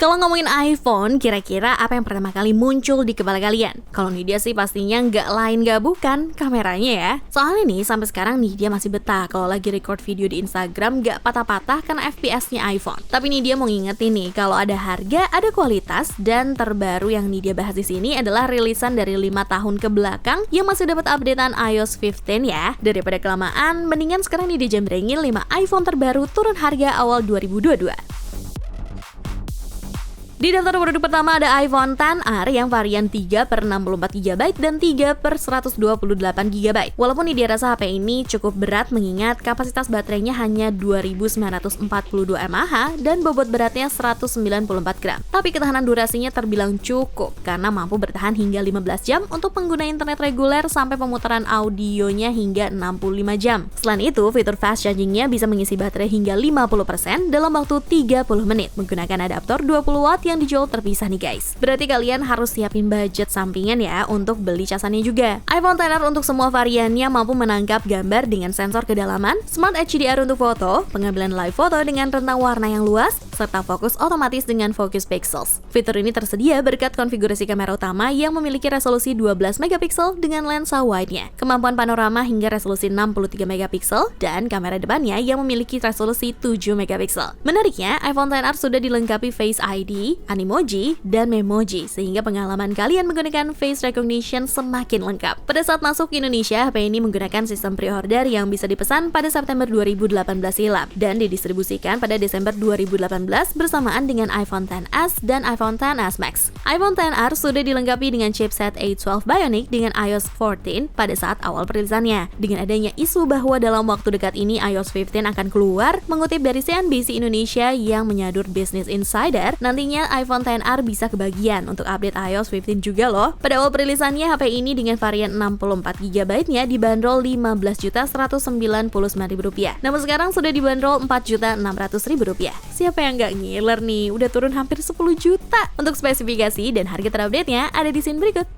Kalau ngomongin iPhone, kira-kira apa yang pertama kali muncul di kepala kalian? Kalau Nidia sih pastinya nggak lain nggak bukan kameranya ya. Soalnya nih sampai sekarang Nidia masih betah kalau lagi record video di Instagram nggak patah-patah karena FPS-nya iPhone. Tapi Nidia mau ngingetin nih kalau ada harga, ada kualitas, dan terbaru yang Nidia bahas di sini adalah rilisan dari 5 tahun ke belakang yang masih dapat updatean iOS 15 ya. Daripada kelamaan, mendingan sekarang Nidia jembrengin 5 iPhone terbaru turun harga awal 2022. Di daftar produk pertama ada iPhone XR yang varian 3/64GB dan 3/128GB. Walaupun Nidia rasa HP ini cukup berat mengingat kapasitas baterainya hanya 2942 mAh dan bobot beratnya 194 gram. Tapi ketahanan durasinya terbilang cukup karena mampu bertahan hingga 15 jam untuk pengguna internet reguler sampai pemutaran audionya hingga 65 jam. Selain itu, fitur fast chargingnya bisa mengisi baterai hingga 50% dalam waktu 30 menit menggunakan adaptor 20 watt yang dijual terpisah nih guys. Berarti kalian harus siapin budget sampingan ya untuk beli casannya juga. iPhone XR untuk semua variannya mampu menangkap gambar dengan sensor kedalaman, Smart HDR untuk foto, pengambilan live foto dengan rentang warna yang luas, serta fokus otomatis dengan focus pixels. Fitur ini tersedia berkat konfigurasi kamera utama yang memiliki resolusi 12 megapiksel dengan lensa wide-nya, kemampuan panorama hingga resolusi 63 megapiksel, dan kamera depannya yang memiliki resolusi 7 megapiksel. Menariknya, iPhone XR sudah dilengkapi Face ID, Animoji, dan Memoji sehingga pengalaman kalian menggunakan face recognition semakin lengkap. Pada saat masuk ke Indonesia, HP ini menggunakan sistem pre-order yang bisa dipesan pada September 2018 silam dan didistribusikan pada Desember 2018 bersamaan dengan iPhone XS dan iPhone XS Max. iPhone XR sudah dilengkapi dengan chipset A12 Bionic dengan iOS 14 pada saat awal perilisannya. Dengan adanya isu bahwa dalam waktu dekat ini iOS 15 akan keluar, mengutip dari CNBC Indonesia yang menyadur Business Insider, nantinya iPhone XR bisa kebagian untuk update iOS 15 juga loh. Pada awal perilisannya, HP ini dengan varian 64GB-nya dibanderol Rp15.199.000. Namun sekarang sudah dibanderol Rp4.600.000. Siapa yang nggak ngiler nih? Udah turun hampir 10 juta. Untuk spesifikasi dan harga terupdate-nya ada di scene berikut.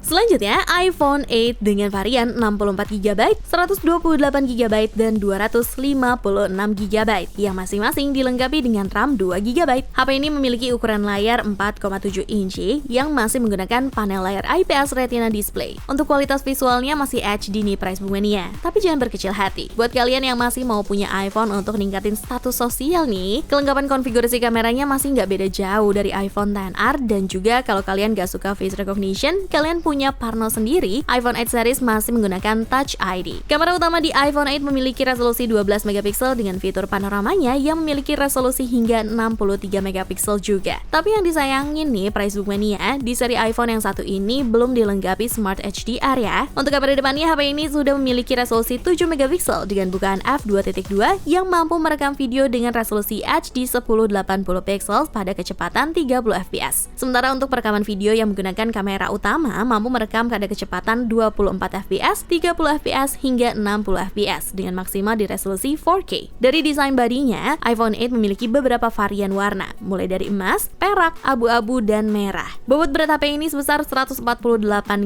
Selanjutnya, iPhone 8 dengan varian 64GB, 128GB, dan 256GB yang masing-masing dilengkapi dengan RAM 2GB. HP ini memiliki ukuran layar 4,7 inci yang masih menggunakan panel layar IPS Retina display. Untuk kualitas visualnya masih HD nih price bungannya. Tapi jangan berkecil hati. Buat kalian yang masih mau punya iPhone untuk ningkatin status sosial nih, kelengkapan konfigurasi kameranya masih nggak beda jauh dari iPhone XR, dan juga kalau kalian nggak suka face recognition, kalian punya Parno sendiri, iPhone 8 series masih menggunakan Touch ID. Kamera utama di iPhone 8 memiliki resolusi 12 megapiksel dengan fitur panoramanya yang memiliki resolusi hingga 63 megapiksel juga. Tapi yang disayangin nih price bookmania, di seri iPhone yang satu ini belum dilengkapi Smart HDR ya. Untuk kamera depannya, HP ini sudah memiliki resolusi 7 megapiksel dengan bukaan f2.2 yang mampu merekam video dengan resolusi HD 1080 pixels pada kecepatan 30 fps. Sementara untuk perekaman video yang menggunakan kamera utama mampu merekam pada kecepatan 24 fps, 30 fps, hingga 60 fps dengan maksimal di resolusi 4K. Dari desain bodinya, iPhone 8 memiliki beberapa varian warna, mulai dari emas, perak, abu-abu, dan merah. Bobot berat HP ini sebesar 148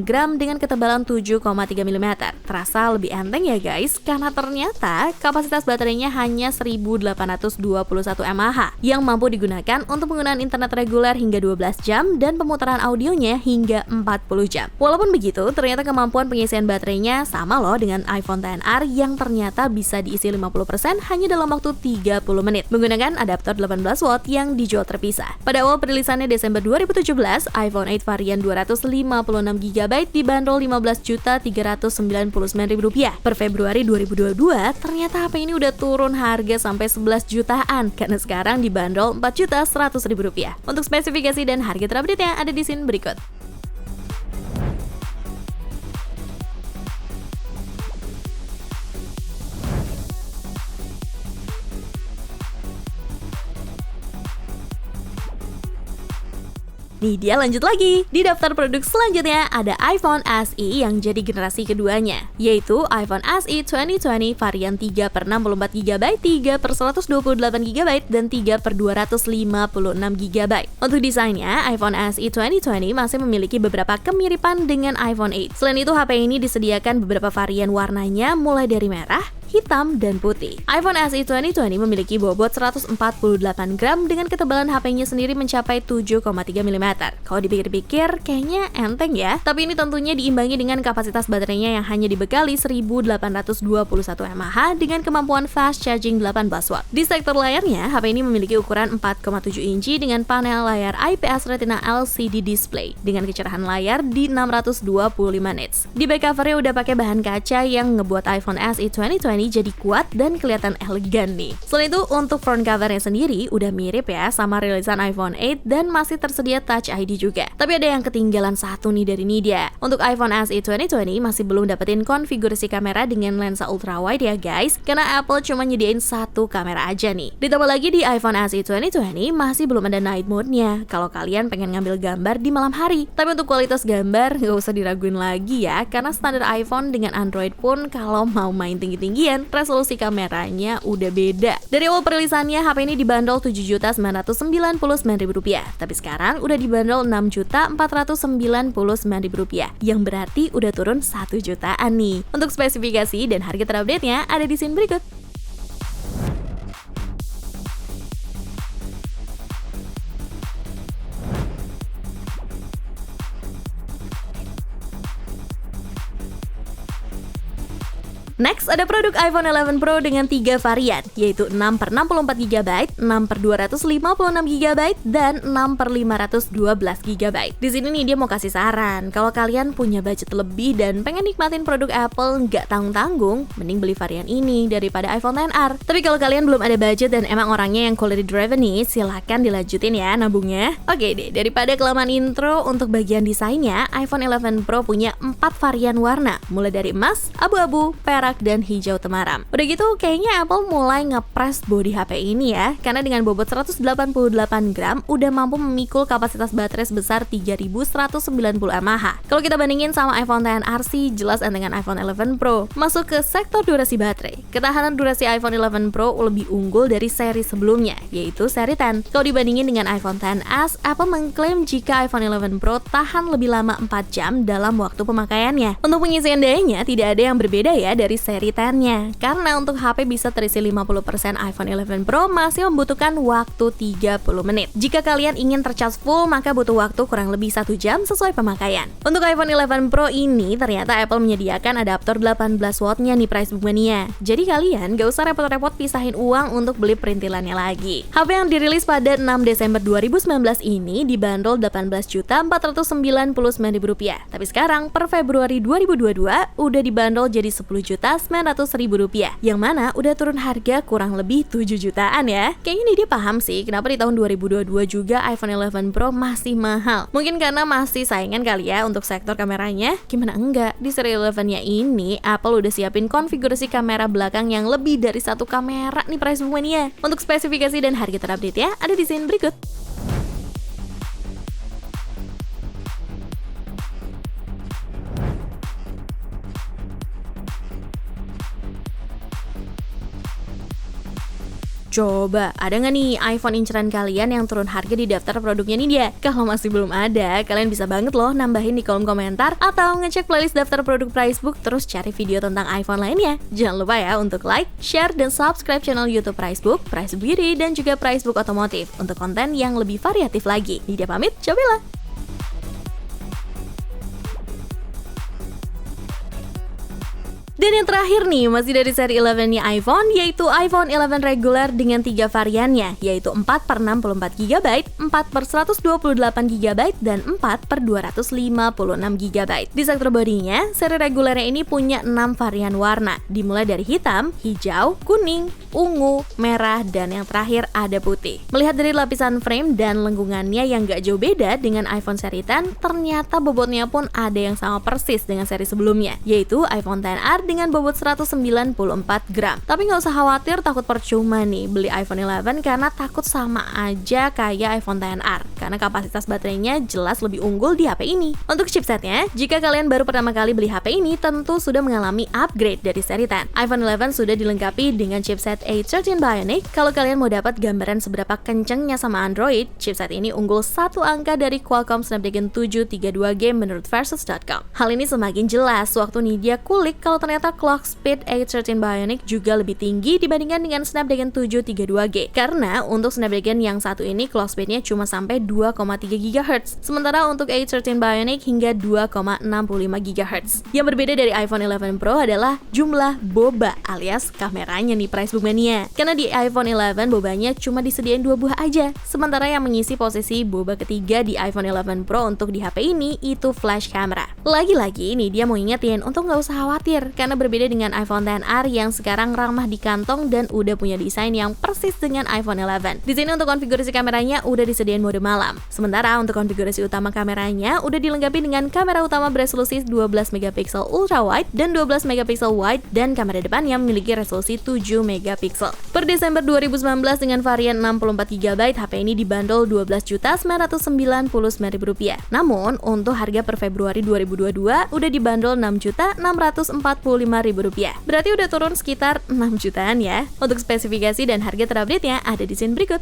gram dengan ketebalan 7,3 mm. Terasa lebih enteng ya guys, karena ternyata kapasitas baterainya hanya 1821 mAh yang mampu digunakan untuk penggunaan internet reguler hingga 12 jam dan pemutaran audionya hingga 40 jam. Walaupun begitu, ternyata kemampuan pengisian baterainya sama loh dengan iPhone XR yang ternyata bisa diisi 50% hanya dalam waktu 30 menit menggunakan adaptor 18 watt yang dijual terpisah. Pada awal perilisannya Desember 2017, iPhone 8 varian 256GB dibanderol Rp15.399.000. Per Februari 2022, ternyata HP ini udah turun harga sampai 11 jutaan karena sekarang dibanderol Rp4.100.000. Untuk spesifikasi dan harga terupdate-nya ada di scene berikut. Nih dia lanjut lagi. Di daftar produk selanjutnya ada iPhone SE yang jadi generasi keduanya, yaitu iPhone SE 2020 varian 3/64GB, 3/128GB, dan 3/256GB. Untuk desainnya, iPhone SE 2020 masih memiliki beberapa kemiripan dengan iPhone 8. Selain itu, HP ini disediakan beberapa varian warnanya mulai dari merah, hitam, dan putih. iPhone SE 2020 memiliki bobot 148 gram dengan ketebalan HP-nya sendiri mencapai 7,3 mm. Kalau dipikir-pikir, kayaknya enteng ya. Tapi ini tentunya diimbangi dengan kapasitas baterainya yang hanya dibekali 1821 mAh dengan kemampuan fast charging 18 watt. Di sektor layarnya, HP ini memiliki ukuran 4,7 inci dengan panel layar IPS Retina LCD display dengan kecerahan layar di 625 nits. Di back covernya udah pakai bahan kaca yang ngebuat iPhone SE 2020 jadi kuat dan kelihatan elegan nih. Selain itu, untuk front covernya sendiri udah mirip ya sama rilisan iPhone 8 dan masih tersedia Touch ID juga. Tapi ada yang ketinggalan satu nih dari ini dia. Untuk iPhone SE 2020 masih belum dapetin konfigurasi kamera dengan lensa ultrawide ya guys, karena Apple cuma nyediain satu kamera aja nih. Ditambah lagi di iPhone SE 2020 masih belum ada night mode-nya kalau kalian pengen ngambil gambar di malam hari. Tapi untuk kualitas gambar nggak usah diraguin lagi ya, karena standar iPhone dengan Android pun kalau mau main tinggi-tinggian, resolusi kameranya udah beda. Dari awal perilisannya, HP ini dibanderol Rp7.999.000, tapi sekarang udah dibanderol Rp6.499.000, yang berarti udah turun 1 jutaan nih. Untuk spesifikasi dan harga terupdate-nya ada di scene berikut. Next, ada produk iPhone 11 Pro dengan 3 varian, yaitu 6/64GB, 6/256GB, dan 6/512GB. Di sini nih dia mau kasih saran, kalau kalian punya budget lebih dan pengen nikmatin produk Apple nggak tanggung-tanggung, mending beli varian ini daripada iPhone XR. Tapi kalau kalian belum ada budget dan emang orangnya yang quality driven nih, silahkan dilanjutin ya nabungnya. Oke deh, daripada kelamaan intro, untuk bagian desainnya, iPhone 11 Pro punya 4 varian warna, mulai dari emas, abu-abu, perak, dan hijau temaram. Udah gitu, kayaknya Apple mulai ngepres bodi HP ini ya, karena dengan bobot 188 gram udah mampu memikul kapasitas baterai sebesar 3190 mAh. Kalau kita bandingin sama iPhone XR sih jelas dengan iPhone 11 Pro. Masuk ke sektor durasi baterai, ketahanan durasi iPhone 11 Pro lebih unggul dari seri sebelumnya, yaitu seri 10. Kalau dibandingin dengan iPhone XS, Apple mengklaim jika iPhone 11 Pro tahan lebih lama 4 jam dalam waktu pemakaiannya. Untuk pengisian dayanya tidak ada yang berbeda ya dari seri 10-nya, karena untuk HP bisa terisi 50%, iPhone 11 Pro masih membutuhkan waktu 30 menit. Jika kalian ingin tercas full, maka butuh waktu kurang lebih 1 jam sesuai pemakaian. Untuk iPhone 11 Pro ini, ternyata Apple menyediakan adaptor 18 watt-nya nih Price Book Mania. Jadi kalian gak usah repot-repot pisahin uang untuk beli perintilannya lagi. HP yang dirilis pada 6 Desember 2019 ini dibanderol Rp8.499.000. Tapi sekarang per Februari 2022 udah dibanderol jadi Rp10.900.000, yang mana udah turun harga kurang lebih 7 jutaan ya. Kayaknya nih dia paham sih kenapa di tahun 2022 juga iPhone 11 Pro masih mahal. Mungkin karena masih saingan kali ya untuk sektor kameranya. Gimana enggak, di seri 11-nya ini Apple udah siapin konfigurasi kamera belakang yang lebih dari 1 kamera nih Price Book Mania. Untuk spesifikasi dan harga terupdate ya ada di scene berikut. Coba, ada nggak nih iPhone inceran kalian yang turun harga di daftar produknya nih dia? Kalau masih belum ada, kalian bisa banget loh nambahin di kolom komentar atau ngecek playlist daftar produk Pricebook terus cari video tentang iPhone lainnya. Jangan lupa ya untuk like, share, dan subscribe channel YouTube Pricebook, Pricebook Beauty, dan juga Pricebook Otomotif untuk konten yang lebih variatif lagi. Nidia pamit, cobalah! Dan yang terakhir nih, masih dari seri 11-nya iPhone, yaitu iPhone 11 regular dengan 3 variannya, yaitu 4/64GB, 4/128GB, dan 4/256GB. Di sektor bodinya, seri regulernya ini punya 6 varian warna, dimulai dari hitam, hijau, kuning, ungu, merah, dan yang terakhir ada putih. Melihat dari lapisan frame dan lengkungannya yang gak jauh beda dengan iPhone seri 10, ternyata bobotnya pun ada yang sama persis dengan seri sebelumnya, yaitu iPhone XR dengan dengan bobot 194 gram. Tapi nggak usah khawatir takut percuma nih beli iPhone 11 karena takut sama aja kayak iPhone XR, karena kapasitas baterainya jelas lebih unggul di HP ini. Untuk chipsetnya, jika kalian baru pertama kali beli HP ini, tentu sudah mengalami upgrade dari seri 10. iPhone 11 sudah dilengkapi dengan chipset A13 Bionic. Kalau kalian mau dapat gambaran seberapa kencengnya sama Android, chipset ini unggul satu angka dari Qualcomm Snapdragon 732G menurut Versus.com. Hal ini semakin jelas waktu Nidya kulik kalau ternyata clock speed A13 Bionic juga lebih tinggi dibandingkan dengan Snapdragon 732G. Karena untuk Snapdragon yang satu ini clock speednya cuma sampai 2,3 GHz, sementara untuk A13 Bionic hingga 2,65 GHz. Yang berbeda dari iPhone 11 Pro adalah jumlah boba alias kameranya nih Pricebook Mania. Karena di iPhone 11 bobanya cuma disediain 2 buah aja, sementara yang mengisi posisi boba ketiga di iPhone 11 Pro untuk di HP ini itu flash camera. Lagi-lagi nih dia mau ingetin untuk nggak usah khawatir karena berbeda dengan iPhone XR yang sekarang ramah di kantong dan udah punya desain yang persis dengan iPhone 11. Di sini untuk konfigurasi kameranya udah disediain mode malam. Sementara untuk konfigurasi utama kameranya udah dilengkapi dengan kamera utama beresolusi 12 megapiksel ultra wide dan 12 megapiksel wide dan kamera depannya memiliki resolusi 7 megapiksel. Per Desember 2019 dengan varian 64GB, HP ini dibanderol Rp12.999.000. Namun untuk harga per Februari 2022 udah dibanderol Rp6.645.000. Berarti udah turun sekitar 6 jutaan ya. Untuk spesifikasi dan harga terupdate-nya ada di scene berikut.